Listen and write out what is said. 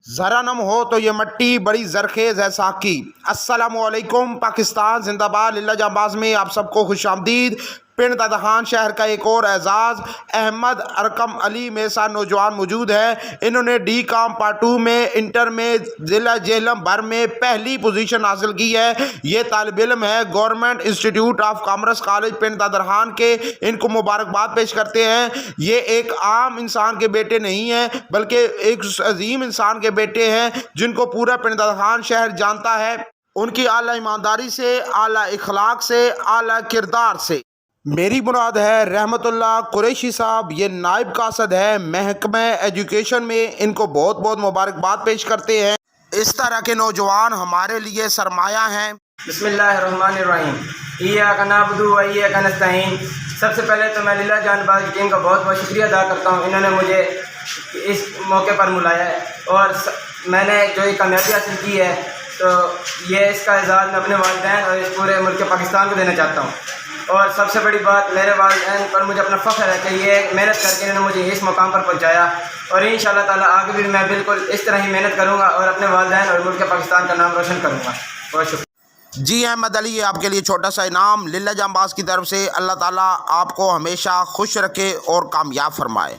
ذرا نم ہو تو یہ مٹی بڑی زرخیز ہے ساقی۔ السلام علیکم پاکستان زندہ باد۔ للہ جانباز میں آپ سب کو خوش آمدید۔ پنڈ ددخان شہر کا ایک اور اعزاز احمد ارقم علی میرے ساتھ نوجوان موجود ہے۔ انہوں نے ڈی کام پارٹ 2 میں انٹر میں ضلع جہلم بھر میں پہلی پوزیشن حاصل کی ہے۔ یہ طالب علم ہے government institute of commerce college پنڈ ددخان کے۔ ان کو مبارکباد پیش کرتے ہیں۔ یہ ایک عام انسان کے بیٹے نہیں ہیں بلکہ ایک عظیم انسان کے بیٹے ہیں جن کو پورا پنڈ ددخان شہر جانتا ہے، ان کی اعلیٰ ایمانداری سے، اعلیٰ اخلاق سے، اعلیٰ کردار سے۔ میری مراد ہے رحمت اللہ قریشی صاحب، یہ نائب قاصد ہے محکمہ ایجوکیشن میں۔ ان کو بہت بہت مبارکباد پیش کرتے ہیں۔ اس طرح کے نوجوان ہمارے لیے سرمایہ ہیں۔ بسم اللہ الرحمن الرحیم۔ ایاک نعبد و ایاک نستعین۔ سب سے پہلے تو میں للہ جانباز کی ٹیم کا بہت بہت شکریہ ادا کرتا ہوں، انہوں نے مجھے اس موقع پر بلایا ہے اور میں نے جو یہ کامیابی حاصل کی ہے تو یہ اس کا اعزاز میں اپنے والدین اور اس پورے ملک پاکستان کو دینا چاہتا ہوں۔ اور سب سے بڑی بات میرے والدین پر مجھے اپنا فخر ہے کہ یہ محنت کر کے انہوں نے مجھے اس مقام پر پہنچایا، اور انشاءاللہ تعالیٰ آگے بھی میں بالکل اس طرح ہی محنت کروں گا اور اپنے والدین اور ملک پاکستان کا نام روشن کروں گا۔ بہت شکریہ۔ جی احمد علی، یہ آپ کے لیے چھوٹا سا انعام للہ جانباز کی طرف سے۔ اللہ تعالیٰ آپ کو ہمیشہ خوش رکھے اور کامیاب فرمائے۔